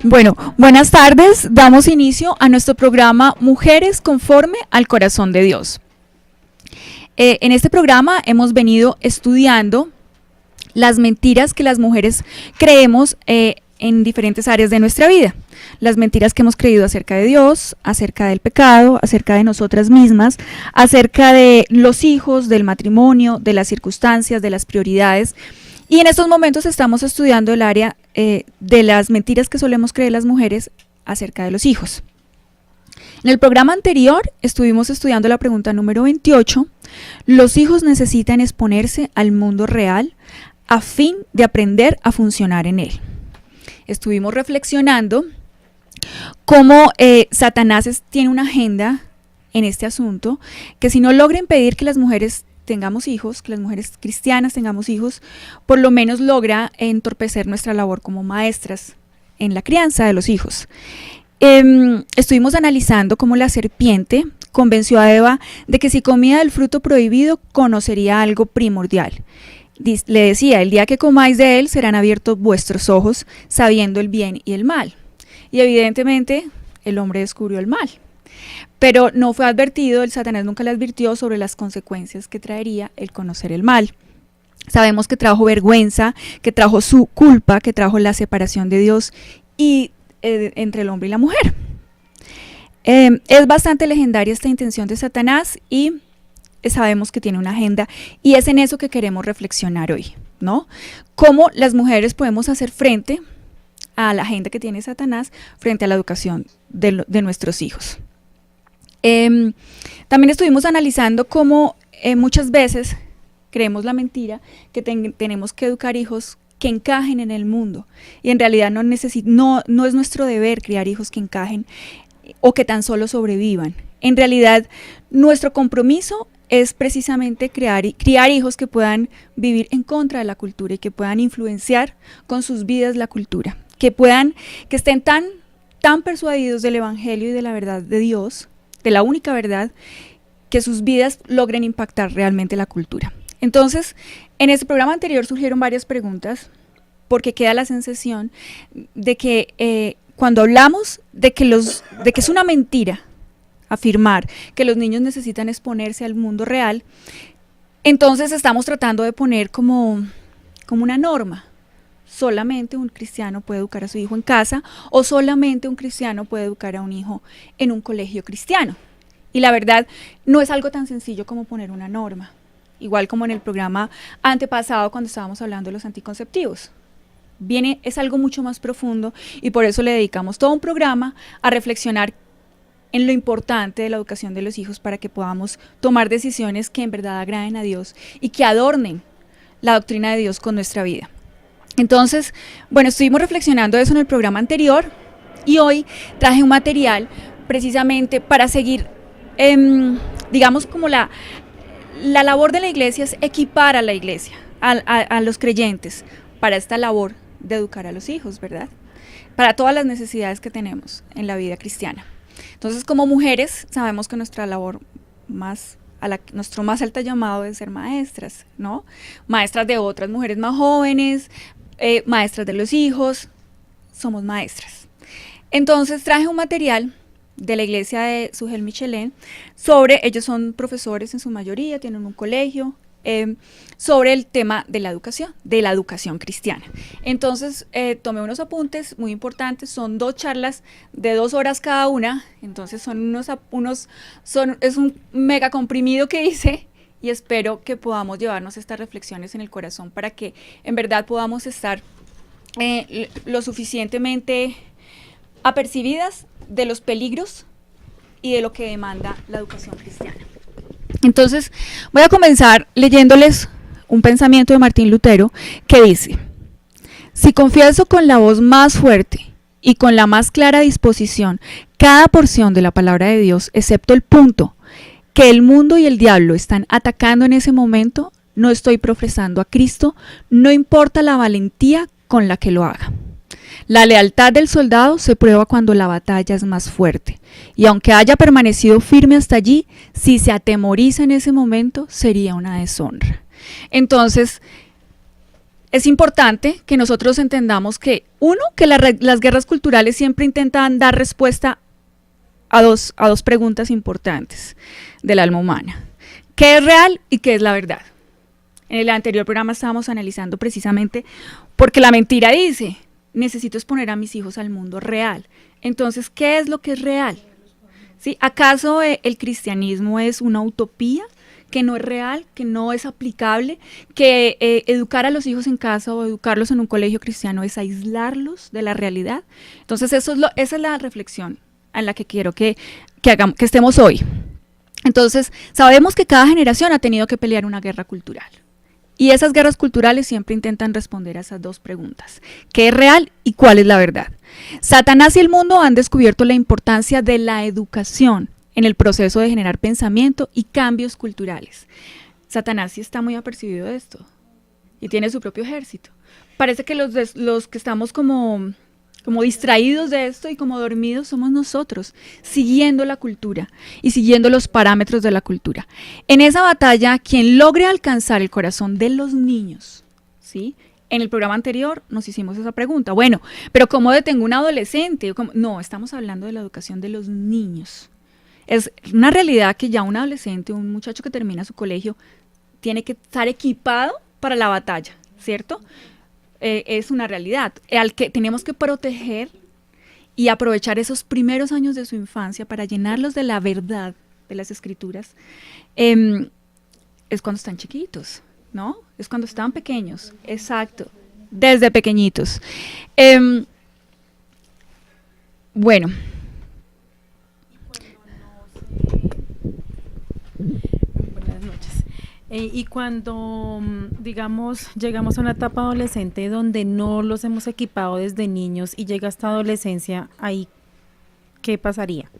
Bueno, buenas tardes. Damos inicio a nuestro programa Mujeres conforme al corazón de Dios. En este programa hemos venido estudiando las mentiras que las mujeres creemos en diferentes áreas de nuestra vida. Las mentiras que hemos creído acerca de Dios, acerca del pecado, acerca de nosotras mismas, acerca de los hijos, del matrimonio, de las circunstancias, de las prioridades. Y en estos momentos estamos estudiando el área de las mentiras que solemos creer las mujeres acerca de los hijos. En el programa anterior estuvimos estudiando la pregunta número 28. Los hijos necesitan exponerse al mundo real a fin de aprender a funcionar en él. Estuvimos reflexionando cómo Satanás tiene una agenda en este asunto, que si no logra impedir que las mujeres tengamos hijos, que las mujeres cristianas tengamos hijos, por lo menos logra entorpecer nuestra labor como maestras en la crianza de los hijos. Estuvimos analizando cómo la serpiente convenció a Eva de que si comía del fruto prohibido conocería algo primordial. Le decía, el día que comáis de él serán abiertos vuestros ojos, sabiendo el bien y el mal. Y evidentemente el hombre descubrió el mal. Pero no fue advertido, el Satanás nunca le advirtió sobre las consecuencias que traería el conocer el mal. Sabemos que trajo vergüenza, que trajo su culpa, que trajo la separación de Dios y entre el hombre y la mujer. Es bastante legendaria esta intención de Satanás y sabemos que tiene una agenda y es en eso que queremos reflexionar hoy, ¿no? Cómo las mujeres podemos hacer frente a la agenda que tiene Satanás frente a la educación de nuestros hijos. También estuvimos analizando cómo muchas veces creemos la mentira que tenemos que educar hijos que encajen en el mundo y en realidad no es nuestro deber criar hijos que encajen o que tan solo sobrevivan. En realidad nuestro compromiso es precisamente criar hijos que puedan vivir en contra de la cultura y que puedan influenciar con sus vidas la cultura, que estén tan persuadidos del evangelio y de la verdad de Dios, de la única verdad, que sus vidas logren impactar realmente la cultura. Entonces, en este programa anterior surgieron varias preguntas, porque queda la sensación de que cuando hablamos de que es una mentira afirmar que los niños necesitan exponerse al mundo real, entonces estamos tratando de poner como una norma. Solamente un cristiano puede educar a su hijo en casa o solamente un cristiano puede educar a un hijo en un colegio cristiano. Y la verdad no es algo tan sencillo como poner una norma, igual como en el programa antepasado cuando estábamos hablando de los anticonceptivos. Es algo mucho más profundo y por eso le dedicamos todo un programa a reflexionar en lo importante de la educación de los hijos para que podamos tomar decisiones que en verdad agraden a Dios y que adornen la doctrina de Dios con nuestra vida. Entonces, bueno, estuvimos reflexionando eso en el programa anterior y hoy traje un material precisamente para seguir, digamos como la labor de la iglesia es equipar a la iglesia, a los creyentes para esta labor de educar a los hijos, ¿verdad? Para todas las necesidades que tenemos en la vida cristiana. Entonces, como mujeres, sabemos que nuestra labor nuestro más alto llamado es ser maestras, ¿no? Maestras de otras mujeres más jóvenes, maestras de los hijos, somos maestras. Entonces traje un material de la iglesia de Sugel Michelén ellos son profesores en su mayoría, tienen un colegio, sobre el tema de la educación cristiana. Entonces tomé unos apuntes muy importantes, son 2 charlas de 2 horas cada una, entonces es un mega comprimido que hice y espero que podamos llevarnos estas reflexiones en el corazón para que en verdad podamos estar lo suficientemente apercibidas de los peligros y de lo que demanda la educación cristiana. Entonces, voy a comenzar leyéndoles un pensamiento de Martín Lutero que dice: si confieso con la voz más fuerte y con la más clara disposición cada porción de la palabra de Dios, excepto el punto que el mundo y el diablo están atacando en ese momento, no estoy profesando a Cristo, no importa la valentía con la que lo haga. La lealtad del soldado se prueba cuando la batalla es más fuerte, y aunque haya permanecido firme hasta allí, si se atemoriza en ese momento, sería una deshonra. Entonces, es importante que nosotros entendamos que, uno, que las guerras culturales siempre intentan dar respuesta a dos preguntas importantes del alma humana. ¿Qué es real y qué es la verdad? En el anterior programa estábamos analizando precisamente porque la mentira dice, necesito exponer a mis hijos al mundo real. Entonces, ¿qué es lo que es real? ¿Sí? ¿Acaso el cristianismo es una utopía que no es real, que no es aplicable, que educar a los hijos en casa o educarlos en un colegio cristiano es aislarlos de la realidad? Entonces, esa es la reflexión en la que quiero que estemos hoy. Entonces, sabemos que cada generación ha tenido que pelear una guerra cultural. Y esas guerras culturales siempre intentan responder a esas dos preguntas. ¿Qué es real y cuál es la verdad? Satanás y el mundo han descubierto la importancia de la educación en el proceso de generar pensamiento y cambios culturales. Satanás sí está muy apercibido de esto y tiene su propio ejército. Parece que los que estamos como distraídos de esto y como dormidos somos nosotros, siguiendo la cultura y siguiendo los parámetros de la cultura. En esa batalla, quien logre alcanzar el corazón de los niños, ¿sí? En el programa anterior nos hicimos esa pregunta. Bueno, pero ¿cómo detengo un adolescente? No, estamos hablando de la educación de los niños. Es una realidad que ya un adolescente, un muchacho que termina su colegio, tiene que estar equipado para la batalla, ¿cierto? Es una realidad, al que tenemos que proteger y aprovechar esos primeros años de su infancia para llenarlos de la verdad de las escrituras, es cuando están chiquitos, ¿no? Es cuando están pequeños, exacto, desde pequeñitos. Bueno. Buenas noches. Y cuando, digamos, llegamos a una etapa adolescente donde no los hemos equipado desde niños y llega esta adolescencia, ahí, ¿qué pasaría?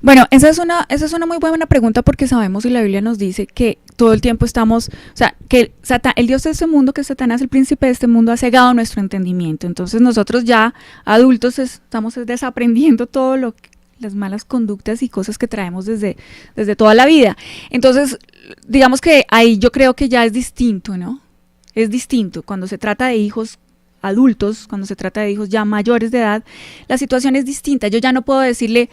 Bueno, esa es una muy buena pregunta porque sabemos y la Biblia nos dice que todo el tiempo estamos, o sea, que el Dios de este mundo, que Satanás, el príncipe de este mundo, ha cegado nuestro entendimiento. Entonces nosotros ya, adultos, estamos desaprendiendo todo las malas conductas y cosas que traemos desde toda la vida. Entonces, digamos que ahí yo creo que ya es distinto, ¿no? Es distinto. Cuando se trata de hijos adultos, cuando se trata de hijos ya mayores de edad, la situación es distinta. Yo ya no puedo decirle,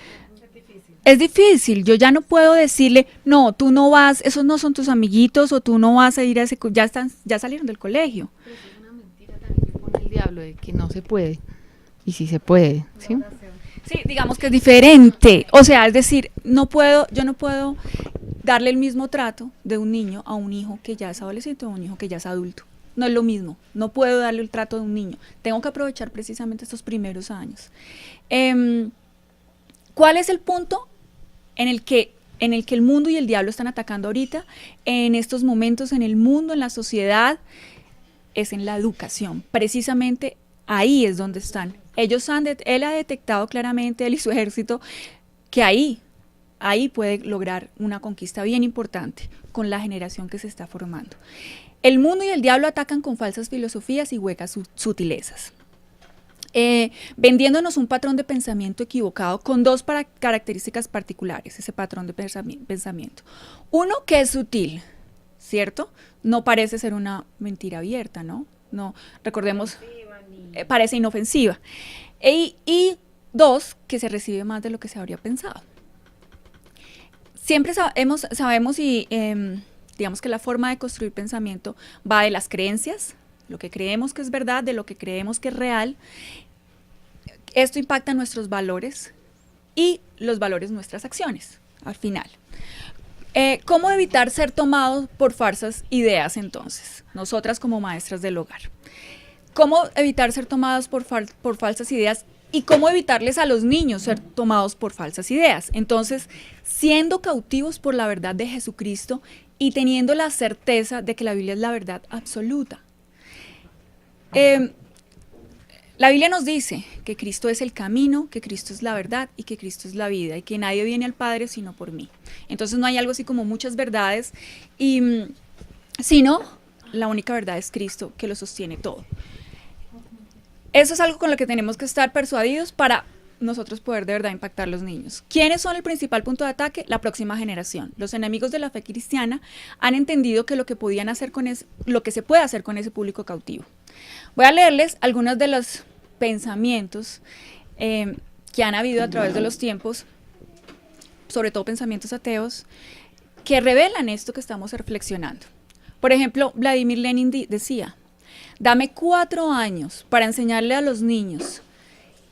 es difícil, yo ya no puedo decirle, no, tú no vas, esos no son tus amiguitos, o tú no vas a ir a ese, ya salieron del colegio. Pero eso es una mentira también que pone el diablo de que no se puede, y sí se puede, ¿sí? Sí, digamos que es diferente, o sea, es decir, yo no puedo darle el mismo trato de un niño a un hijo que ya es adolescente o a un hijo que ya es adulto. No es lo mismo, no puedo darle el trato de un niño, tengo que aprovechar precisamente estos primeros años. ¿Cuál es el punto en el que el mundo y el diablo están atacando ahorita? En estos momentos, en el mundo, en la sociedad, es en la educación, precisamente ahí es donde están. Él ha detectado claramente, él y su ejército, que ahí puede lograr una conquista bien importante con la generación que se está formando. El mundo y el diablo atacan con falsas filosofías y huecas sutilezas, vendiéndonos un patrón de pensamiento equivocado con dos características particulares, ese patrón de pensamiento. Uno, que es sutil, ¿cierto? No parece ser una mentira abierta, ¿no? No, recordemos, parece inofensiva. Y dos, que se recibe más de lo que se habría pensado. Siempre sabemos y digamos que la forma de construir pensamiento va de las creencias, lo que creemos que es verdad, de lo que creemos que es real. Esto impacta nuestros valores y los valores nuestras acciones, al final. ¿Cómo evitar ser tomados por falsas ideas entonces? Nosotras como maestras del hogar. ¿Cómo evitar ser tomados por falsas ideas? ¿Y cómo evitarles a los niños ser tomados por falsas ideas? Entonces, siendo cautivos por la verdad de Jesucristo y teniendo la certeza de que la Biblia es la verdad absoluta. La Biblia nos dice que Cristo es el camino, que Cristo es la verdad y que Cristo es la vida y que nadie viene al Padre sino por mí. Entonces no hay algo así como muchas verdades, sino la única verdad es Cristo que lo sostiene todo. Eso es algo con lo que tenemos que estar persuadidos para nosotros poder de verdad impactar a los niños. ¿Quiénes son el principal punto de ataque? La próxima generación. Los enemigos de la fe cristiana han entendido que lo que podían hacer lo que se puede hacer con ese público cautivo. Voy a leerles algunos de los pensamientos que han habido a través de los tiempos, sobre todo pensamientos ateos, que revelan esto que estamos reflexionando. Por ejemplo, Vladimir Lenin decía: dame 4 años para enseñarle a los niños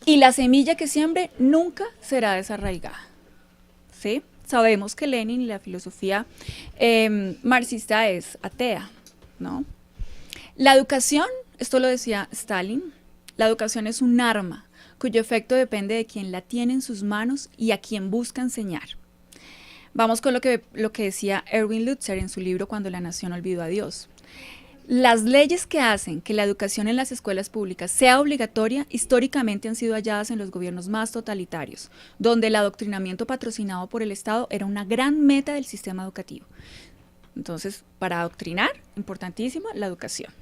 y la semilla que siembre nunca será desarraigada. ¿Sí? Sabemos que Lenin y la filosofía marxista es atea, ¿no? La educación, esto lo decía Stalin, la educación es un arma cuyo efecto depende de quien la tiene en sus manos y a quien busca enseñar. Vamos con lo que decía Erwin Lutzer en su libro Cuando la nación olvidó a Dios. Las leyes que hacen que la educación en las escuelas públicas sea obligatoria históricamente han sido halladas en los gobiernos más totalitarios, donde el adoctrinamiento patrocinado por el Estado era una gran meta del sistema educativo. Entonces, para adoctrinar, importantísima la educación.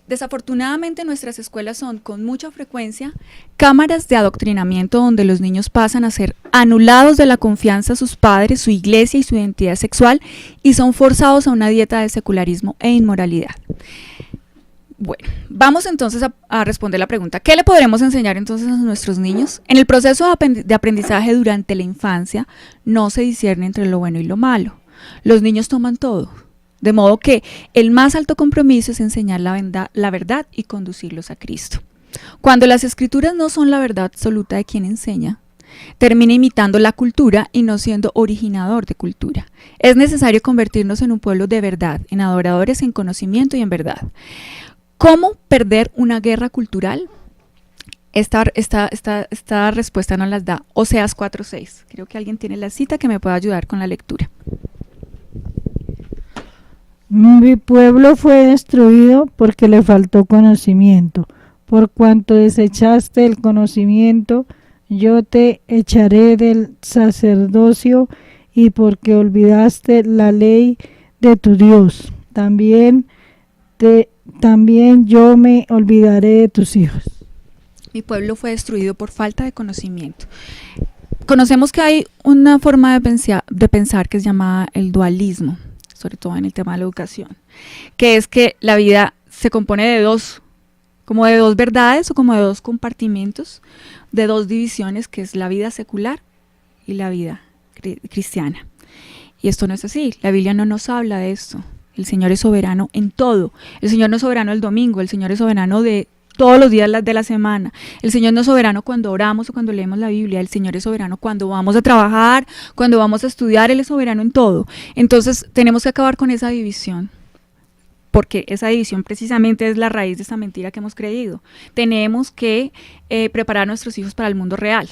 Desafortunadamente nuestras escuelas son con mucha frecuencia cámaras de adoctrinamiento donde los niños pasan a ser anulados de la confianza a sus padres, su iglesia y su identidad sexual y son forzados a una dieta de secularismo e inmoralidad. Bueno, vamos entonces a responder la pregunta: ¿qué le podremos enseñar entonces a nuestros niños? En el proceso de aprendizaje durante la infancia no se discierne entre lo bueno y lo malo. Los niños toman todo. De modo que el más alto compromiso es enseñar la verdad y conducirlos a Cristo. Cuando las escrituras no son la verdad absoluta de quien enseña, termina imitando la cultura y no siendo originador de cultura. Es necesario convertirnos en un pueblo de verdad, en adoradores en conocimiento y en verdad. ¿Cómo perder una guerra cultural? Esta respuesta nos las da Oseas 4:6. Creo que alguien tiene la cita que me pueda ayudar con la lectura. Mi pueblo fue destruido porque le faltó conocimiento. Por cuanto desechaste el conocimiento, yo te echaré del sacerdocio, y porque olvidaste la ley de tu Dios, también yo me olvidaré de tus hijos. Mi pueblo fue destruido por falta de conocimiento. Conocemos que hay una forma de pensar que es llamada el dualismo, sobre todo en el tema de la educación, que es que la vida se compone de dos verdades o como de dos compartimentos, de dos divisiones, que es la vida secular y la vida cristiana. Y esto no es así, la Biblia no nos habla de esto. El Señor es soberano en todo. El Señor no es soberano el domingo, el Señor es soberano de todos los días de la semana. El Señor no es soberano cuando oramos o cuando leemos la Biblia. El Señor es soberano cuando vamos a trabajar, cuando vamos a estudiar. Él es soberano en todo. Entonces tenemos que acabar con esa división, porque esa división precisamente es la raíz de esta mentira que hemos creído. Tenemos que preparar a nuestros hijos para el mundo real,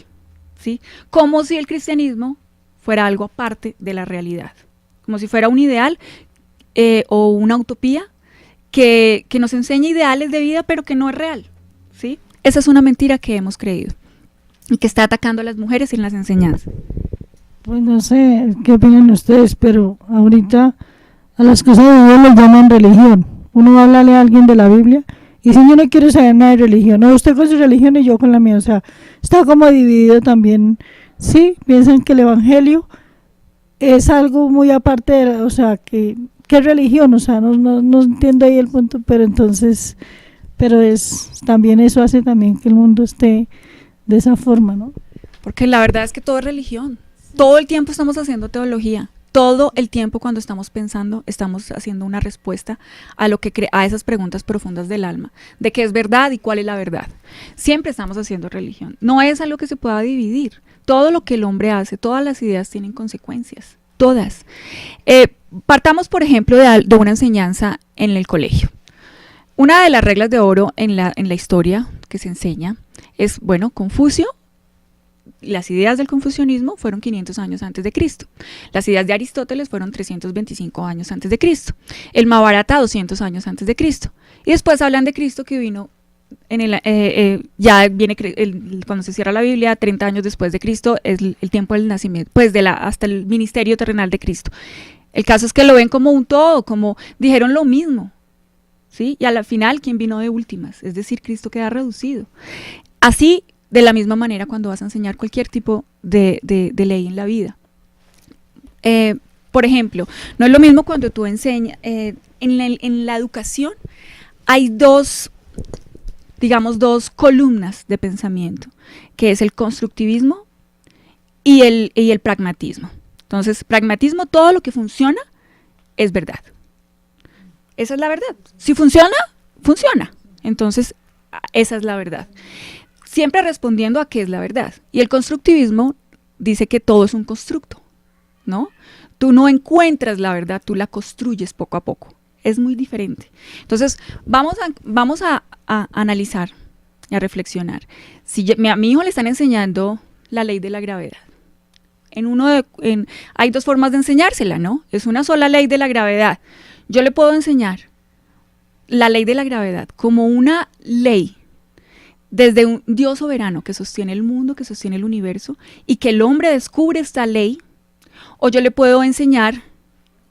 ¿sí? Como si el cristianismo fuera algo aparte de la realidad, como si fuera un ideal o una utopía que nos enseña ideales de vida, pero que no es real, ¿sí? Esa es una mentira que hemos creído y que está atacando a las mujeres en las enseñanzas. Pues no sé qué opinan ustedes, pero ahorita a las cosas de Dios les llaman religión. Uno va a hablarle a alguien de la Biblia y dice: yo no quiero saber nada de religión, no, usted con su religión y yo con la mía. O sea, está como dividido también. Sí, piensan que el evangelio es algo muy aparte de, o sea, ¿qué religión? O sea, no entiendo ahí el punto, pero también eso hace también que el mundo esté de esa forma, ¿no? Porque la verdad es que todo es religión. Todo el tiempo estamos haciendo teología. Todo el tiempo cuando estamos pensando, estamos haciendo una respuesta a esas preguntas profundas del alma, de qué es verdad y cuál es la verdad. Siempre estamos haciendo religión. No es algo que se pueda dividir. Todo lo que el hombre hace, todas las ideas tienen consecuencias. Todas. Partamos, por ejemplo, de una enseñanza en el colegio. Una de las reglas de oro en la historia que se enseña es, bueno, Confucio, las ideas del confucianismo fueron 500 años antes de Cristo. Las ideas de Aristóteles fueron 325 años antes de Cristo. El Mahabharata 200 años antes de Cristo. Y después hablan de Cristo que vino cuando se cierra la Biblia, 30 años después de Cristo, es el tiempo del nacimiento, pues hasta el ministerio terrenal de Cristo. El caso es que lo ven como un todo, como dijeron lo mismo, ¿sí? Y a la final, ¿quién vino de últimas? Es decir, Cristo queda reducido. Así, de la misma manera, cuando vas a enseñar cualquier tipo de ley en la vida. Por ejemplo, no es lo mismo cuando tú enseñas, en la educación hay dos columnas de pensamiento, que es el constructivismo y el pragmatismo. Entonces, pragmatismo, todo lo que funciona es verdad. Esa es la verdad. Si funciona, funciona. Entonces, esa es la verdad. Siempre respondiendo a qué es la verdad. Y el constructivismo dice que todo es un constructo, ¿no? Tú no encuentras la verdad, tú la construyes poco a poco. Es muy diferente. Entonces, vamos a analizar y a reflexionar. Si a mi hijo le están enseñando la ley de la gravedad, hay dos formas de enseñársela, ¿no? Es una sola ley de la gravedad. Yo le puedo enseñar la ley de la gravedad como una ley desde un Dios soberano que sostiene el mundo, que sostiene el universo, y que el hombre descubre esta ley, o yo le puedo enseñar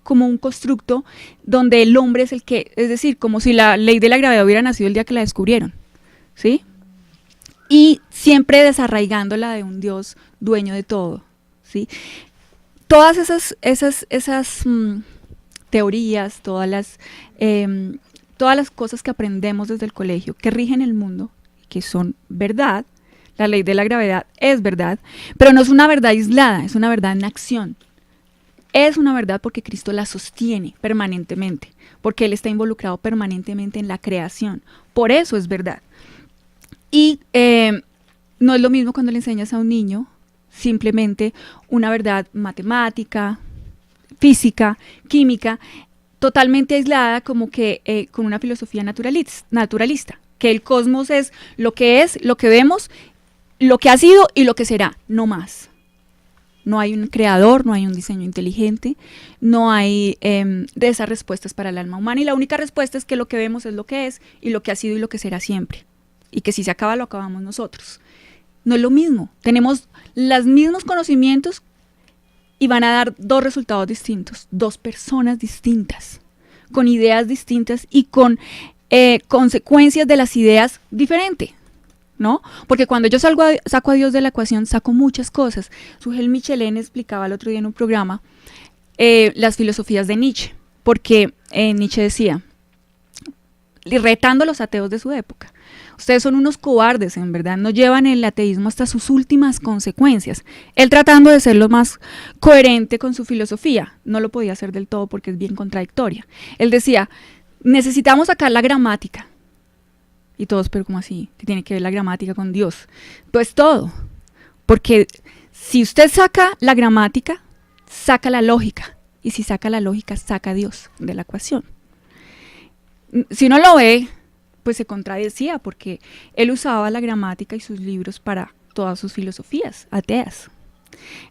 como un constructo donde el hombre es el que, es decir, como si la ley de la gravedad hubiera nacido el día que la descubrieron, ¿sí? Y siempre desarraigándola de un Dios dueño de todo, ¿sí? Todas esas teorías, todas las cosas que aprendemos desde el colegio, que rigen el mundo, que son verdad, la ley de la gravedad es verdad, pero no es una verdad aislada, es una verdad en acción. Es una verdad porque Cristo la sostiene permanentemente, porque Él está involucrado permanentemente en la creación. Por eso es verdad. Y no es lo mismo cuando le enseñas a un niño simplemente una verdad matemática, física, química, totalmente aislada, como que con una filosofía naturalista, que el cosmos es, lo que vemos, lo que ha sido y lo que será, no más. No hay un creador, no hay un diseño inteligente, no hay de esas respuestas para el alma humana, y la única respuesta es que lo que vemos es lo que es, y lo que ha sido y lo que será siempre, y que si se acaba, lo acabamos nosotros. No es lo mismo, tenemos los mismos conocimientos y van a dar dos resultados distintos, dos personas distintas, con ideas distintas y con consecuencias de las ideas diferentes, ¿no? Porque cuando yo saco a Dios de la ecuación, saco muchas cosas. Sujel Michelén explicaba el otro día en un programa las filosofías de Nietzsche, porque Nietzsche decía, retando a los ateos de su época, ustedes son unos cobardes, en verdad, no llevan el ateísmo hasta sus últimas consecuencias. Él tratando de ser lo más coherente con su filosofía, no lo podía hacer del todo porque es bien contradictoria. Él decía, necesitamos sacar la gramática. Y todos, pero ¿cómo así? ¿Qué tiene que ver la gramática con Dios? Pues todo, porque si usted saca la gramática, saca la lógica, y si saca la lógica, saca a Dios de la ecuación. Si uno lo ve, pues se contradecía, porque él usaba la gramática y sus libros para todas sus filosofías ateas.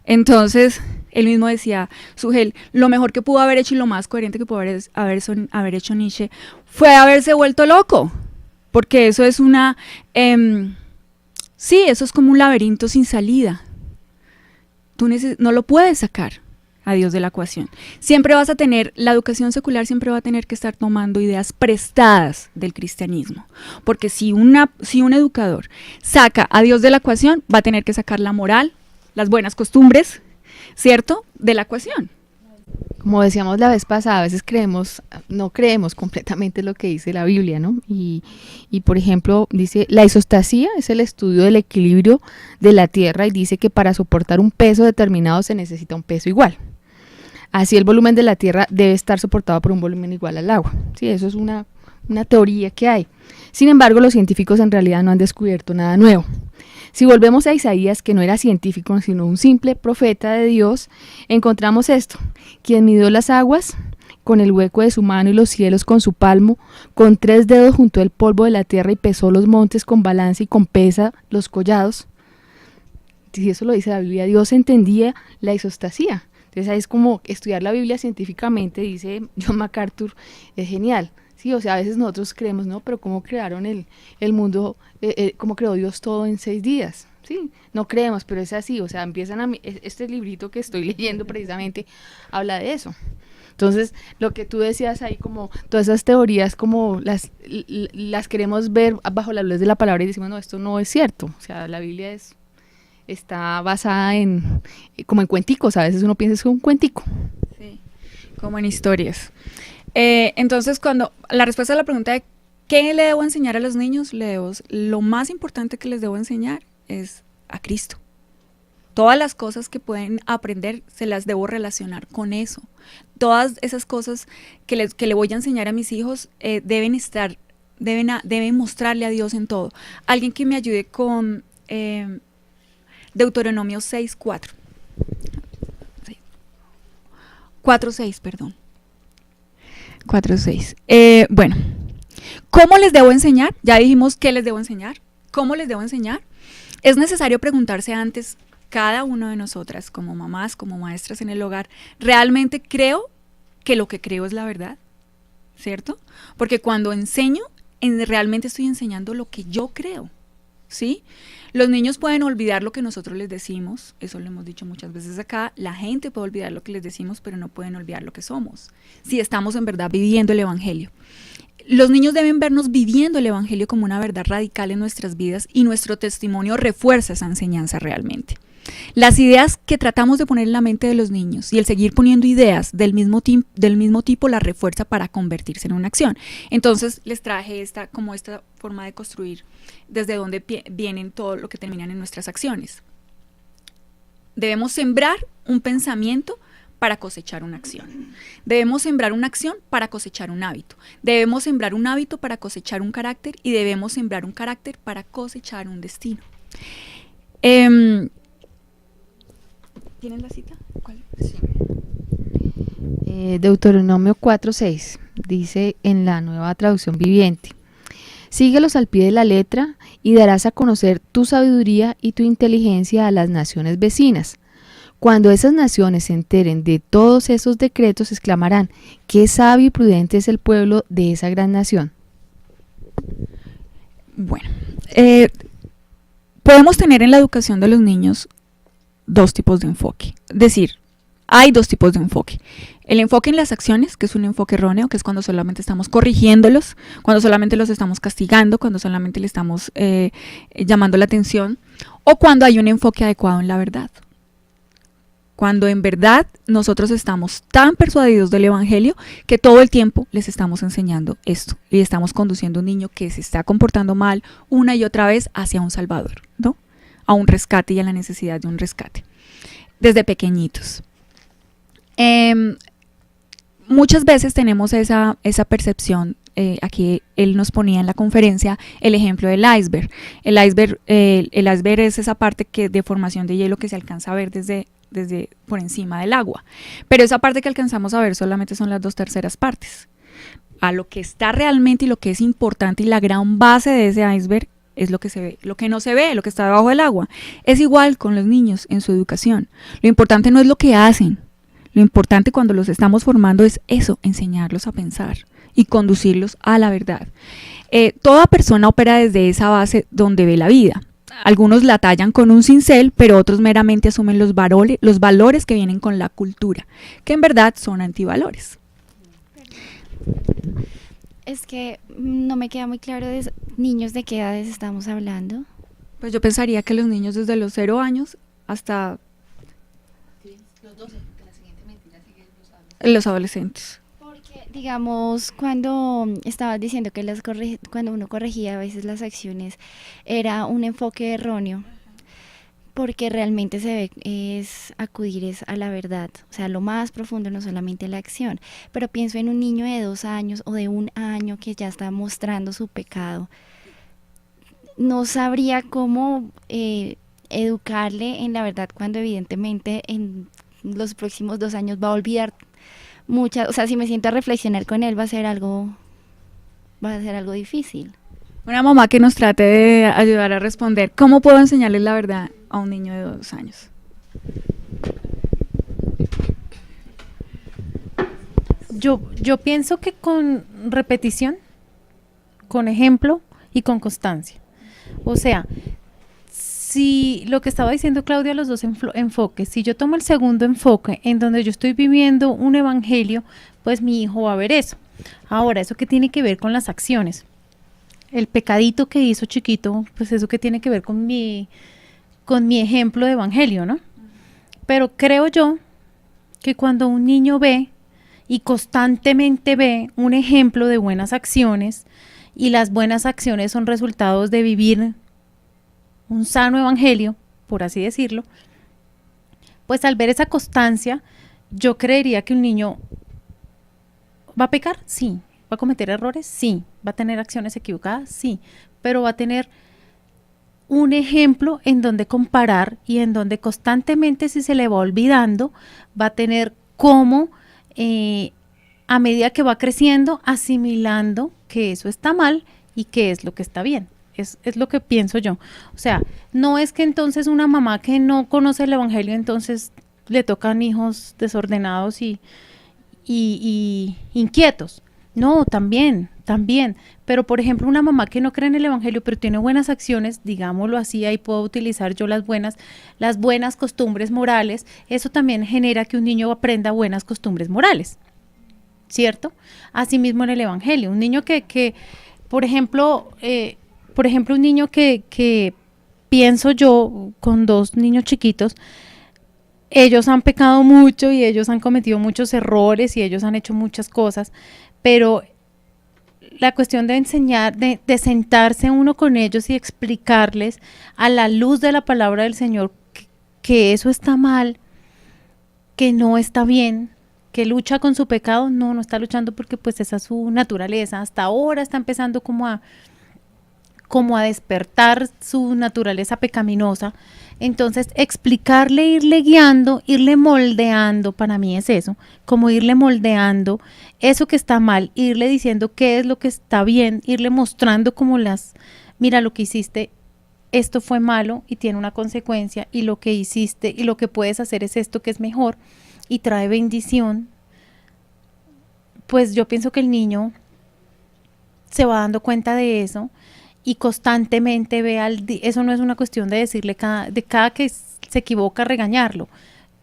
Entonces, él mismo decía, Sujel, lo mejor que pudo haber hecho y lo más coherente que pudo haber hecho Nietzsche fue haberse vuelto loco. Porque eso es eso es como un laberinto sin salida. Tú no lo puedes sacar a Dios de la ecuación. Siempre vas a tener, la educación secular siempre va a tener que estar tomando ideas prestadas del cristianismo. Porque si un educador saca a Dios de la ecuación, va a tener que sacar la moral, las buenas costumbres, ¿cierto?, de la ecuación. Como decíamos la vez pasada, a veces no creemos completamente lo que dice la Biblia, ¿no? Y por ejemplo, dice, la isostasía es el estudio del equilibrio de la Tierra y dice que para soportar un peso determinado se necesita un peso igual. Así el volumen de la Tierra debe estar soportado por un volumen igual al agua. Sí, eso es una teoría que hay. Sin embargo, los científicos en realidad no han descubierto nada nuevo. Si volvemos a Isaías, que no era científico, sino un simple profeta de Dios, encontramos esto: quien midió las aguas con el hueco de su mano y los cielos con su palmo, con 3 dedos juntó el polvo de la tierra y pesó los montes con balanza y con pesa los collados. Si eso lo dice la Biblia, Dios entendía la isostasía. Entonces ahí es como estudiar la Biblia científicamente, dice John MacArthur, es genial. Sí, o sea, a veces nosotros creemos, ¿no? Pero ¿cómo crearon el mundo? ¿Cómo creó Dios todo en 6 días? Sí, no creemos, pero es así. O sea, este librito que estoy leyendo precisamente habla de eso. Entonces, lo que tú decías ahí, como todas esas teorías, como las queremos ver bajo la luz de la palabra y decimos, no, esto no es cierto. O sea, la Biblia está basada como en cuenticos. A veces uno piensa que es un cuentico. Sí, como en historias. Entonces, cuando la respuesta a la pregunta de ¿qué le debo enseñar a los niños? Lo más importante que les debo enseñar es a Cristo. Todas las cosas que pueden aprender se las debo relacionar con eso. Todas esas cosas que le voy a enseñar a mis hijos deben mostrarle a Dios en todo. Alguien que me ayude con Deuteronomio 6:4. 4:6, perdón. 4:6. Bueno, ¿cómo les debo enseñar? Ya dijimos qué les debo enseñar. ¿Cómo les debo enseñar? Es necesario preguntarse antes, cada uno de nosotras, como mamás, como maestras en el hogar, ¿realmente creo que lo que creo es la verdad? ¿Cierto? Porque cuando enseño, realmente estoy enseñando lo que yo creo, ¿sí? Los niños pueden olvidar lo que nosotros les decimos, eso lo hemos dicho muchas veces acá, la gente puede olvidar lo que les decimos, pero no pueden olvidar lo que somos, si estamos en verdad viviendo el Evangelio. Los niños deben vernos viviendo el Evangelio como una verdad radical en nuestras vidas y nuestro testimonio refuerza esa enseñanza realmente. Las ideas que tratamos de poner en la mente de los niños y el seguir poniendo ideas del mismo tipo las refuerza para convertirse en una acción. Entonces les traje esta forma de construir desde donde vienen todo lo que terminan en nuestras acciones. Debemos sembrar un pensamiento para cosechar una acción. Debemos sembrar una acción para cosechar un hábito. Debemos sembrar un hábito para cosechar un carácter y debemos sembrar un carácter para cosechar un destino. ¿Tienes la cita? ¿Cuál? Sí. Deuteronomio 4:6 dice en la Nueva Traducción Viviente: síguelos al pie de la letra y darás a conocer tu sabiduría y tu inteligencia a las naciones vecinas. Cuando esas naciones se enteren de todos esos decretos, exclamarán: qué sabio y prudente es el pueblo de esa gran nación. Bueno, podemos tener en la educación de los niños dos tipos de enfoque. Es decir, hay dos tipos de enfoque. El enfoque en las acciones, que es un enfoque erróneo, que es cuando solamente estamos corrigiéndolos, cuando solamente los estamos castigando, cuando solamente le estamos llamando la atención, o cuando hay un enfoque adecuado en la verdad. Cuando en verdad nosotros estamos tan persuadidos del Evangelio que todo el tiempo les estamos enseñando esto y estamos conduciendo a un niño que se está comportando mal una y otra vez hacia un Salvador, ¿no? A un rescate y a la necesidad de un rescate, desde pequeñitos. Muchas veces tenemos esa percepción, aquí él nos ponía en la conferencia el ejemplo del iceberg. El iceberg es esa parte de formación de hielo que se alcanza a ver desde por encima del agua, pero esa parte que alcanzamos a ver solamente son las 2/3 partes. A lo que está realmente y lo que es importante y la gran base de ese iceberg es lo que se ve, lo que no se ve, lo que está debajo del agua. Es igual con los niños en su educación. Lo importante no es lo que hacen, lo importante cuando los estamos formando es eso, enseñarlos a pensar y conducirlos a la verdad. Toda persona opera desde esa base donde ve la vida. Algunos la tallan con un cincel, pero otros meramente asumen los valores que vienen con la cultura, que en verdad son antivalores. Es que no me queda muy claro de niños de qué edades estamos hablando. Pues yo pensaría que los niños desde los 0 años hasta los 12, que la siguiente mentira sigue los adolescentes. Porque, digamos, cuando estabas diciendo que cuando uno corregía a veces las acciones, era un enfoque erróneo. Porque realmente se ve acudir a la verdad, o sea, lo más profundo, no solamente la acción. Pero pienso en un niño de 2 años o de 1 año que ya está mostrando su pecado. No sabría cómo educarle en la verdad cuando evidentemente en los próximos 2 años va a olvidar muchas, o sea, si me siento a reflexionar con él va a ser algo difícil. Una mamá que nos trate de ayudar a responder, ¿cómo puedo enseñarles la verdad a un niño de 2 años? Yo pienso que con repetición, con ejemplo y con constancia. O sea, si lo que estaba diciendo Claudia, los dos enfoques, si yo tomo el segundo enfoque en donde yo estoy viviendo un evangelio, pues mi hijo va a ver eso. Ahora, ¿eso qué tiene que ver con las acciones? El pecadito que hizo chiquito, pues eso que tiene que ver con mi ejemplo de evangelio, ¿no? Pero creo yo que cuando un niño ve y constantemente ve un ejemplo de buenas acciones, y las buenas acciones son resultados de vivir un sano evangelio, por así decirlo, pues al ver esa constancia, yo creería que un niño va a pecar, sí, va a cometer errores, sí, va a tener acciones equivocadas, sí, pero va a tener un ejemplo en donde comparar y en donde constantemente, si se le va olvidando, va a tener cómo a medida que va creciendo, asimilando que eso está mal y que es lo que está bien. Es lo que pienso yo. O sea, no es que entonces una mamá que no conoce el evangelio, entonces le tocan hijos desordenados y inquietos. No, también. Pero, por ejemplo, una mamá que no cree en el evangelio, pero tiene buenas acciones, digámoslo así, ahí puedo utilizar yo las buenas costumbres morales, eso también genera que un niño aprenda buenas costumbres morales, ¿cierto? Asimismo en el evangelio, un niño que por ejemplo, un niño que pienso yo con dos niños chiquitos, ellos han pecado mucho y ellos han cometido muchos errores y ellos han hecho muchas cosas, pero la cuestión de enseñar, de sentarse uno con ellos y explicarles a la luz de la palabra del Señor que eso está mal, que no está bien, que lucha con su pecado, no está luchando porque pues esa es su naturaleza, hasta ahora está empezando como a despertar su naturaleza pecaminosa. Entonces explicarle, irle guiando, irle moldeando, para mí es eso, como irle moldeando eso que está mal, irle diciendo qué es lo que está bien, irle mostrando como mira lo que hiciste, esto fue malo y tiene una consecuencia, y lo que hiciste y lo que puedes hacer es esto que es mejor y trae bendición. Pues yo pienso que el niño se va dando cuenta de eso y constantemente eso no es una cuestión de decirle de cada que se equivoca regañarlo,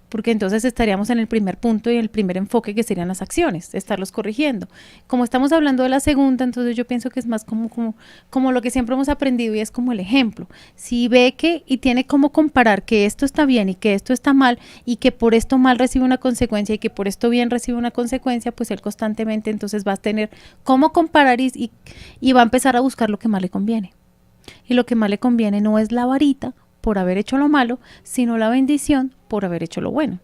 porque entonces estaríamos en el primer punto y el primer enfoque, que serían las acciones, estarlos corrigiendo. Como estamos hablando de la segunda, entonces yo pienso que es más como lo que siempre hemos aprendido, y es como el ejemplo. Si ve y tiene cómo comparar que esto está bien y que esto está mal, y que por esto mal recibe una consecuencia y que por esto bien recibe una consecuencia, pues él constantemente entonces va a tener cómo comparar y va a empezar a buscar lo que más le conviene. Y lo que más le conviene no es la varita por haber hecho lo malo, sino la bendición por haber hecho lo bueno.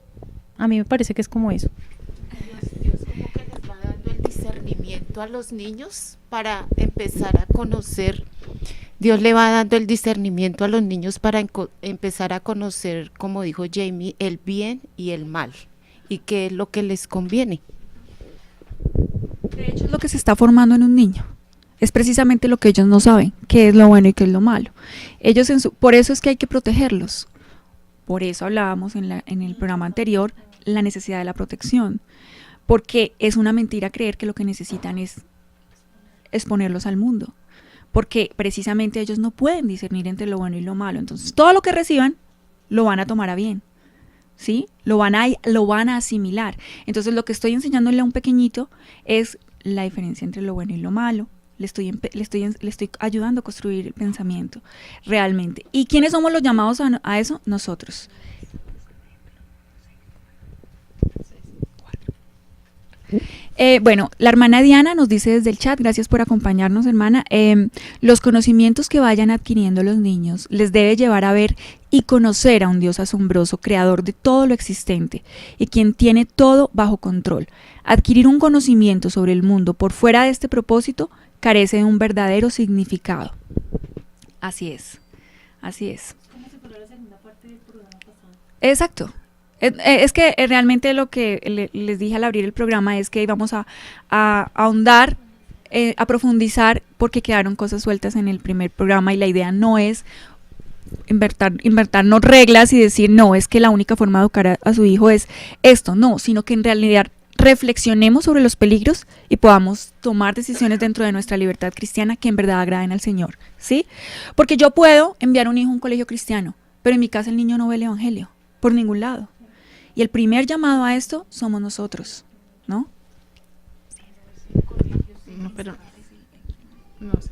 A mí me parece que es como eso. Dios como que les va dando el discernimiento a los niños para empezar a conocer. Dios le va dando el discernimiento a los niños para empezar a conocer, como dijo Jamie, el bien y el mal, y qué es lo que les conviene. De hecho, es lo que se está formando en un niño. Es precisamente lo que ellos no saben, qué es lo bueno y qué es lo malo. Por eso es que hay que protegerlos. Por eso hablábamos en el programa anterior, la necesidad de la protección. Porque es una mentira creer que lo que necesitan es exponerlos al mundo. Porque precisamente ellos no pueden discernir entre lo bueno y lo malo. Entonces, todo lo que reciban, lo van a tomar a bien, ¿sí? Lo van a asimilar. Entonces, lo que estoy enseñándole a un pequeñito es la diferencia entre lo bueno y lo malo. Le estoy ayudando a construir el pensamiento realmente. ¿Y quiénes somos los llamados a eso? Nosotros. Bueno, la hermana Diana nos dice desde el chat, gracias por acompañarnos, hermana, los conocimientos que vayan adquiriendo los niños les debe llevar a ver y conocer a un Dios asombroso, creador de todo lo existente y quien tiene todo bajo control. Adquirir un conocimiento sobre el mundo por fuera de este propósito carece de un verdadero significado. Así es. ¿Cómo se paró la segunda parte del programa pasado? Exacto. Es que realmente lo que les dije al abrir el programa es que íbamos a ahondar, a profundizar, porque quedaron cosas sueltas en el primer programa y la idea no es inventarnos reglas y decir, no, es que la única forma de educar a su hijo es esto, no, sino que en realidad reflexionemos sobre los peligros y podamos tomar decisiones dentro de nuestra libertad cristiana que en verdad agraden al Señor, ¿sí? Porque yo puedo enviar a un hijo a un colegio cristiano, pero en mi casa el niño no ve el evangelio, por ningún lado. Y el primer llamado a esto somos nosotros, ¿no? No, pero no sé.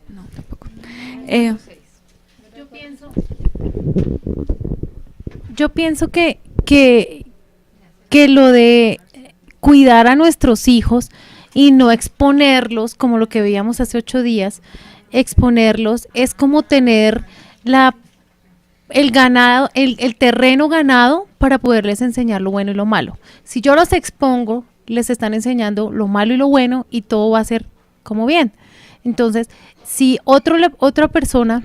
No, tampoco. Yo pienso que lo de cuidar a nuestros hijos y no exponerlos, como lo que veíamos hace 8 días, exponerlos es como tener el ganado, el terreno ganado para poderles enseñar lo bueno y lo malo. Si yo los expongo, les están enseñando lo malo y lo bueno y todo va a ser como bien. Entonces, si otra persona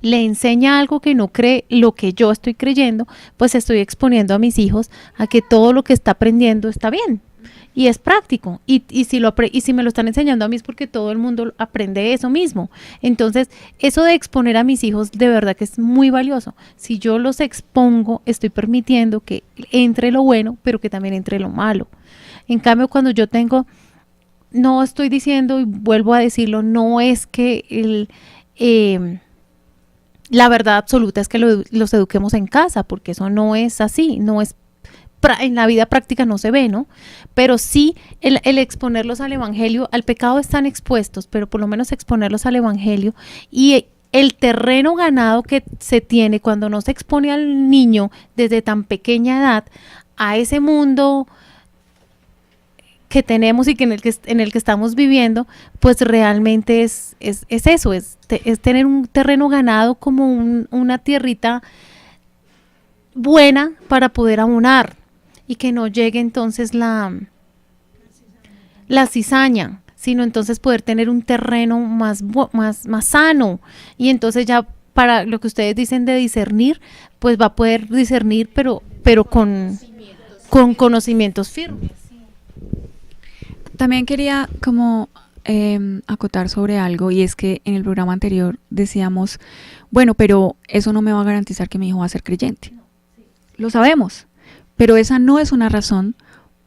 le enseña algo que no cree lo que yo estoy creyendo, pues estoy exponiendo a mis hijos a que todo lo que está aprendiendo está bien y es práctico, y si me lo están enseñando a mí es porque todo el mundo aprende eso mismo. Entonces, eso de exponer a mis hijos de verdad que es muy valioso. Si yo los expongo, estoy permitiendo que entre lo bueno, pero que también entre lo malo. En cambio, cuando yo no estoy diciendo, y vuelvo a decirlo, no es que la verdad absoluta es que los eduquemos en casa, porque eso no es así, no es en la vida práctica no se ve, ¿no? Pero sí el exponerlos al evangelio, al pecado están expuestos, pero por lo menos exponerlos al evangelio y el terreno ganado que se tiene cuando no se expone al niño desde tan pequeña edad a ese mundo que tenemos y que en el que estamos viviendo, pues realmente es eso, es tener un terreno ganado como una tierrita buena para poder abonar y que no llegue entonces la cizaña, sino entonces poder tener un terreno más sano, y entonces ya para lo que ustedes dicen de discernir, pues va a poder discernir, pero con conocimientos firmes. También quería como acotar sobre algo, y es que en el programa anterior decíamos, bueno, pero eso no me va a garantizar que mi hijo va a ser creyente. Lo sabemos, pero esa no es una razón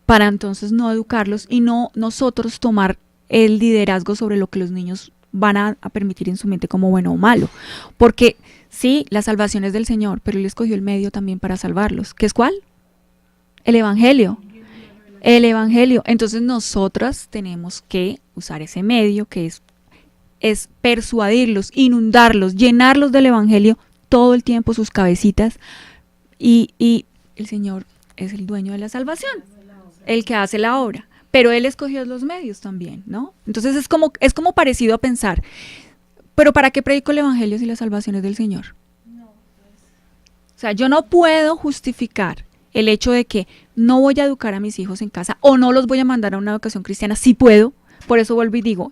para entonces no educarlos y no nosotros tomar el liderazgo sobre lo que los niños van a permitir en su mente como bueno o malo. Porque sí, la salvación es del Señor, pero Él escogió el medio también para salvarlos. ¿Qué es cuál? El Evangelio. El Evangelio. Entonces nosotras tenemos que usar ese medio que es persuadirlos, inundarlos, llenarlos del Evangelio todo el tiempo, sus cabecitas, y el Señor es el dueño de la salvación, el que hace la obra, pero Él escogió los medios también, ¿no? Entonces es como parecido a pensar, pero ¿para qué predico el Evangelio si la salvación es del Señor? O sea, yo no puedo justificar el hecho de que no voy a educar a mis hijos en casa o no los voy a mandar a una educación cristiana. Sí puedo, por eso vuelvo y digo,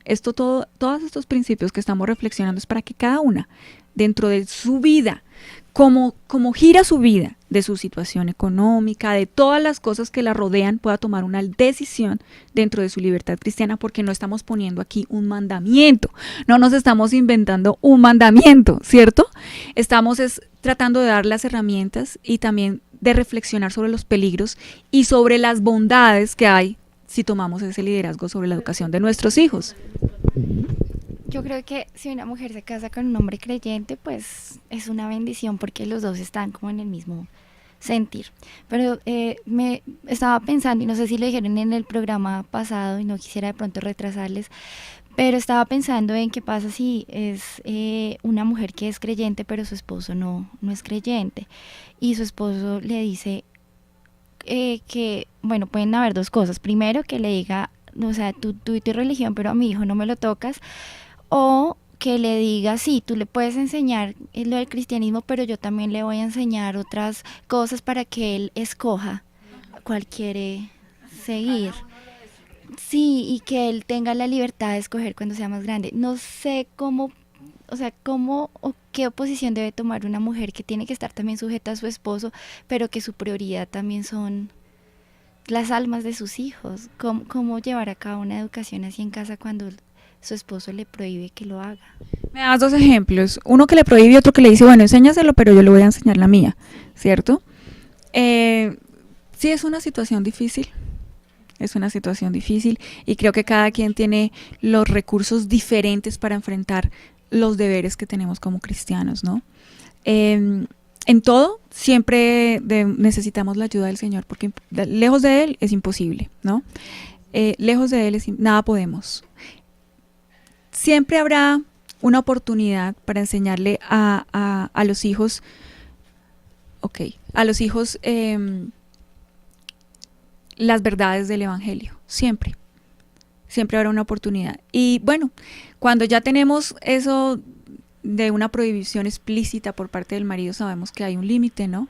todos estos principios que estamos reflexionando es para que cada una, dentro de su vida, como gira su vida, de su situación económica, de todas las cosas que la rodean, pueda tomar una decisión dentro de su libertad cristiana, porque no estamos poniendo aquí un mandamiento, no nos estamos inventando un mandamiento, ¿cierto? Estamos tratando de dar las herramientas y también de reflexionar sobre los peligros y sobre las bondades que hay si tomamos ese liderazgo sobre la educación de nuestros hijos. Yo creo que si una mujer se casa con un hombre creyente, pues es una bendición porque los dos están como en el mismo sentir. Pero me estaba pensando, y no sé si lo dijeron en el programa pasado y no quisiera de pronto retrasarles, pero estaba pensando en qué pasa si es una mujer que es creyente pero su esposo no es creyente, y su esposo le dice que, bueno, pueden haber dos cosas. Primero, que le diga, o sea, tú y tu religión, pero a mi hijo no me lo tocas. O que le diga, sí, tú le puedes enseñar lo del cristianismo, pero yo también le voy a enseñar otras cosas para que él escoja cuál quiere seguir. Sí, y que él tenga la libertad de escoger cuando sea más grande. No sé cómo o qué oposición debe tomar una mujer que tiene que estar también sujeta a su esposo, pero que su prioridad también son las almas de sus hijos. ¿Cómo llevar a cabo una educación así en casa cuando su esposo le prohíbe que lo haga? Me das dos ejemplos, uno que le prohíbe y otro que le dice, bueno, enséñaselo, pero yo le voy a enseñar la mía, ¿cierto? Sí, es una situación difícil, y creo que cada quien tiene los recursos diferentes para enfrentar los deberes que tenemos como cristianos, ¿no? En todo siempre necesitamos la ayuda del Señor, porque lejos de Él es imposible, ¿no? Lejos de Él nada podemos. Siempre habrá una oportunidad para enseñarle a los hijos, las verdades del Evangelio, siempre habrá una oportunidad. Y bueno, cuando ya tenemos eso de una prohibición explícita por parte del marido, sabemos que hay un límite, ¿no?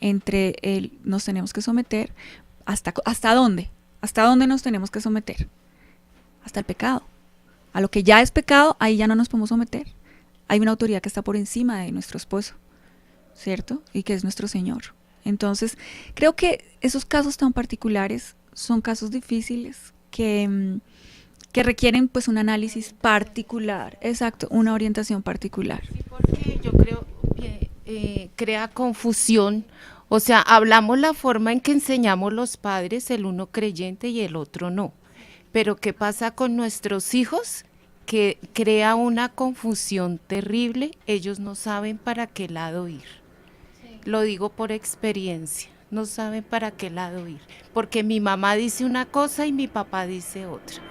Entre nos tenemos que someter, ¿hasta dónde? ¿Hasta dónde nos tenemos que someter? Hasta el pecado. A lo que ya es pecado, ahí ya no nos podemos someter. Hay una autoridad que está por encima de nuestro esposo, ¿cierto? Y que es nuestro Señor. Entonces, creo que esos casos tan particulares son casos difíciles que requieren pues un análisis particular, exacto, una orientación particular. Sí, porque yo creo que crea confusión, o sea, hablamos la forma en que enseñamos los padres, el uno creyente y el otro no, pero ¿qué pasa con nuestros hijos? Que crea una confusión terrible, ellos no saben para qué lado ir, lo digo por experiencia, no saben para qué lado ir, porque mi mamá dice una cosa y mi papá dice otra.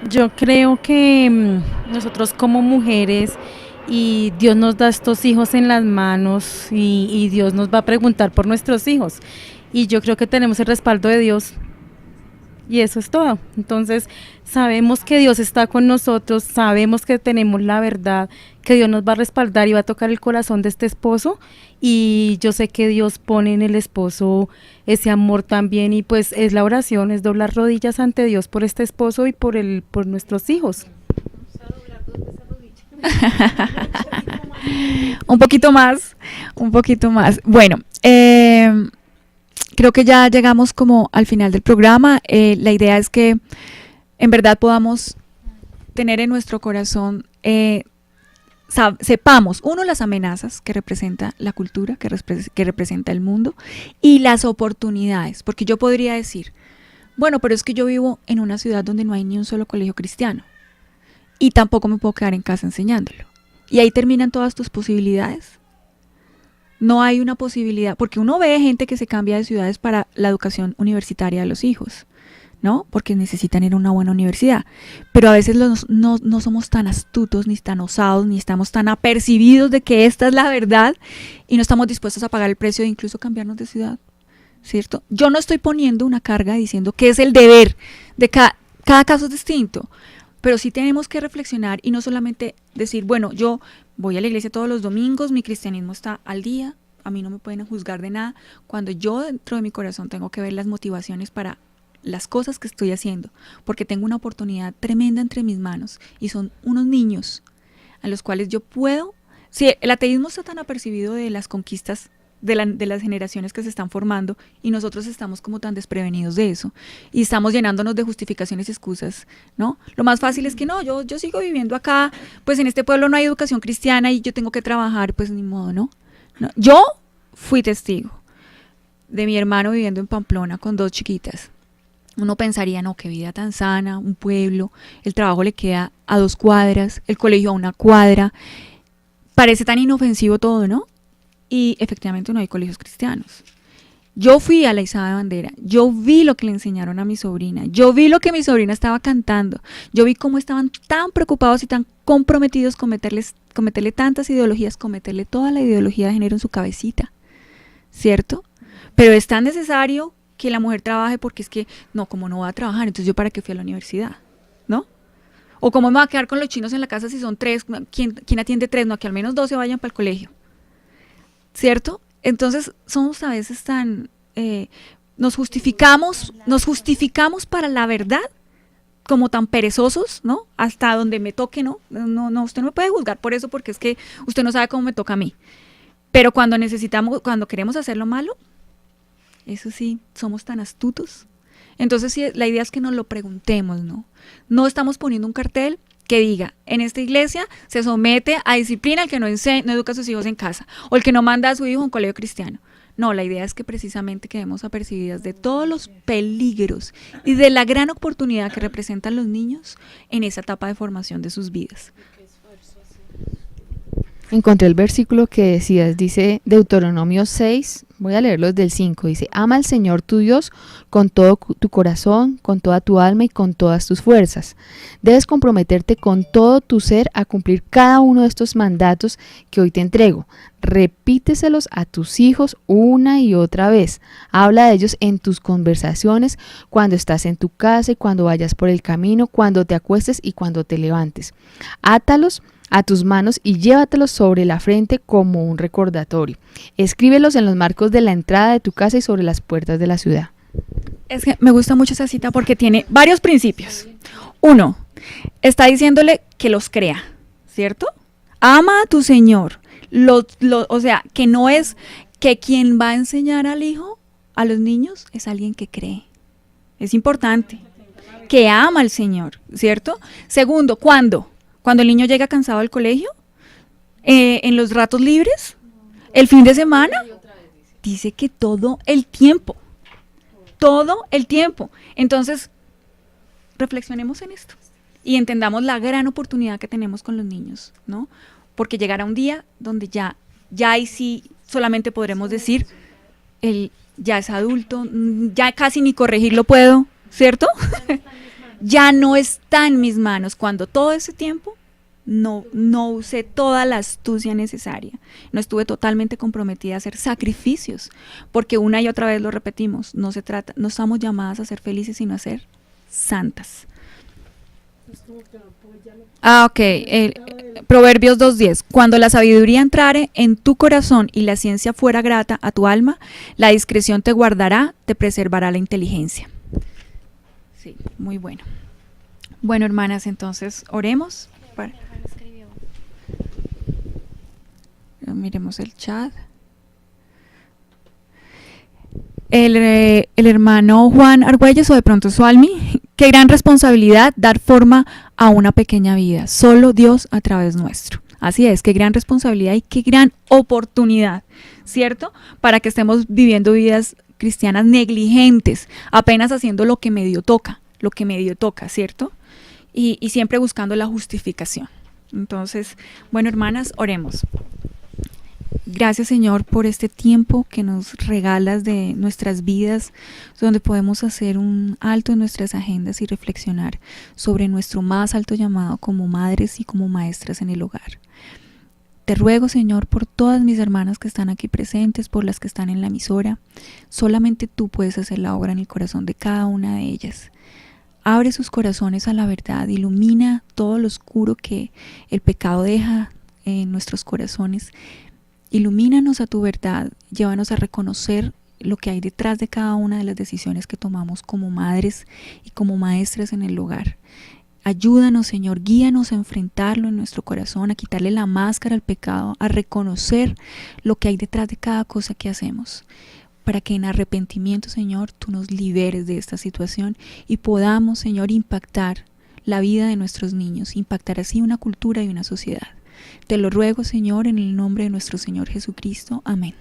Yo creo que nosotros como mujeres, y Dios nos da estos hijos en las manos, y Dios nos va a preguntar por nuestros hijos, y yo creo que tenemos el respaldo de Dios, y eso es todo. Entonces sabemos que Dios está con nosotros, sabemos que tenemos la verdad, que Dios nos va a respaldar y va a tocar el corazón de este esposo, y yo sé que Dios pone en el esposo ese amor también, y pues es la oración, es doblar rodillas ante Dios por este esposo y por nuestros hijos. Un poquito más. Bueno, creo que ya llegamos como al final del programa. La idea es que en verdad podamos tener en nuestro corazón, sepamos, uno, las amenazas que representa la cultura, que representa el mundo, y las oportunidades, porque yo podría decir, bueno, pero es que yo vivo en una ciudad donde no hay ni un solo colegio cristiano, y tampoco me puedo quedar en casa enseñándolo, y ahí terminan todas tus posibilidades. No hay una posibilidad, porque uno ve gente que se cambia de ciudades para la educación universitaria de los hijos, ¿no? Porque necesitan ir a una buena universidad, pero a veces no somos tan astutos, ni tan osados, ni estamos tan apercibidos de que esta es la verdad, y no estamos dispuestos a pagar el precio de incluso cambiarnos de ciudad, ¿cierto? Yo no estoy poniendo una carga diciendo que es el deber de cada caso es distinto, pero sí tenemos que reflexionar y no solamente decir, bueno, yo voy a la iglesia todos los domingos, mi cristianismo está al día, a mí no me pueden juzgar de nada, cuando yo dentro de mi corazón tengo que ver las motivaciones para las cosas que estoy haciendo, porque tengo una oportunidad tremenda entre mis manos, y son unos niños a los cuales yo puedo, si el ateísmo está tan apercibido de las conquistas de las generaciones que se están formando, y nosotros estamos como tan desprevenidos de eso, y estamos llenándonos de justificaciones y excusas, ¿no? Lo más fácil es que no, yo sigo viviendo acá, pues en este pueblo no hay educación cristiana y yo tengo que trabajar, pues ni modo, ¿no? Yo fui testigo de mi hermano viviendo en Pamplona con 2 chiquitas. Uno pensaría, no, qué vida tan sana, un pueblo, el trabajo le queda a 2 cuadras, el colegio a 1 cuadra, parece tan inofensivo todo, ¿no? Y efectivamente no hay colegios cristianos. Yo fui a la izada de bandera, yo vi lo que le enseñaron a mi sobrina, yo vi lo que mi sobrina estaba cantando, yo vi cómo estaban tan preocupados y tan comprometidos con meterle tantas ideologías, con meterle toda la ideología de género en su cabecita, ¿cierto? Pero es tan necesario que la mujer trabaje, porque es que, no, como no va a trabajar, entonces yo para qué fui a la universidad, ¿no? O cómo me va a quedar con los chinos en la casa si son 3, ¿quién atiende 3? No, que al menos 2 se vayan para el colegio, ¿cierto? Entonces somos a veces tan, nos justificamos para la verdad, como tan perezosos, ¿no? Hasta donde me toque, ¿no? No, usted no me puede juzgar por eso, porque es que usted no sabe cómo me toca a mí. Pero cuando queremos hacer lo malo, eso sí, somos tan astutos. Entonces sí, la idea es que nos lo preguntemos, ¿no? No estamos poniendo un cartel que diga, en esta iglesia se somete a disciplina el que no educa a sus hijos en casa, o el que no manda a su hijo a un colegio cristiano. No, la idea es que precisamente quedemos apercibidas de todos los peligros y de la gran oportunidad que representan los niños en esa etapa de formación de sus vidas. Encontré el versículo que decías, dice Deuteronomio 6, voy a leerlo desde el 5, dice, ama al Señor tu Dios con todo tu corazón, con toda tu alma y con todas tus fuerzas. Debes comprometerte con todo tu ser a cumplir cada uno de estos mandatos que hoy te entrego. Repíteselos a tus hijos una y otra vez. Habla de ellos en tus conversaciones, cuando estás en tu casa y cuando vayas por el camino, cuando te acuestes y cuando te levantes. Átalos a tus manos y llévatelos sobre la frente como un recordatorio. Escríbelos en los marcos de la entrada de tu casa y sobre las puertas de la ciudad. Es que me gusta mucho esa cita porque tiene varios principios. Uno, está diciéndole que los crea, ¿cierto? Ama a tu Señor. O sea, que no es que quien va a enseñar al hijo, a los niños, es alguien que cree. Es importante. Que ama al Señor, ¿cierto? Segundo, ¿cuándo? Cuando el niño llega cansado al colegio, en los ratos libres, el fin de semana, dice que todo el tiempo. Entonces, reflexionemos en esto y entendamos la gran oportunidad que tenemos con los niños, ¿no? Porque llegará un día donde ya ahí sí solamente podremos decir, él ya es adulto, ya casi ni corregirlo puedo, ¿cierto? Ya no está en mis manos, cuando todo ese tiempo no usé toda la astucia necesaria, no estuve totalmente comprometida a hacer sacrificios, porque una y otra vez lo repetimos, no estamos llamadas a ser felices sino a ser santas. Ok, Proverbios 2:10, cuando la sabiduría entrare en tu corazón y la ciencia fuera grata a tu alma, la discreción te guardará, te preservará la inteligencia. Sí, muy bueno. Bueno, hermanas, entonces oremos. Miremos el chat. El hermano Juan Argüelles, o de pronto Sualmi, qué gran responsabilidad dar forma a una pequeña vida, solo Dios a través nuestro. Así es, qué gran responsabilidad y qué gran oportunidad, ¿cierto? Para que estemos viviendo vidas cristianas negligentes, apenas haciendo lo que medio toca, ¿cierto? Y siempre buscando la justificación. Entonces, bueno, hermanas, oremos. Gracias, Señor, por este tiempo que nos regalas de nuestras vidas, donde podemos hacer un alto en nuestras agendas y reflexionar sobre nuestro más alto llamado como madres y como maestras en el hogar. Te ruego, Señor, por todas mis hermanas que están aquí presentes, por las que están en la emisora. Solamente tú puedes hacer la obra en el corazón de cada una de ellas. Abre sus corazones a la verdad, ilumina todo lo oscuro que el pecado deja en nuestros corazones. Ilumínanos a tu verdad, llévanos a reconocer lo que hay detrás de cada una de las decisiones que tomamos como madres y como maestras en el hogar. Ayúdanos, Señor, guíanos a enfrentarlo en nuestro corazón, a quitarle la máscara al pecado, a reconocer lo que hay detrás de cada cosa que hacemos, para que en arrepentimiento, Señor, tú nos liberes de esta situación y podamos, Señor, impactar la vida de nuestros niños, impactar así una cultura y una sociedad. Te lo ruego, Señor, en el nombre de nuestro Señor Jesucristo. Amén.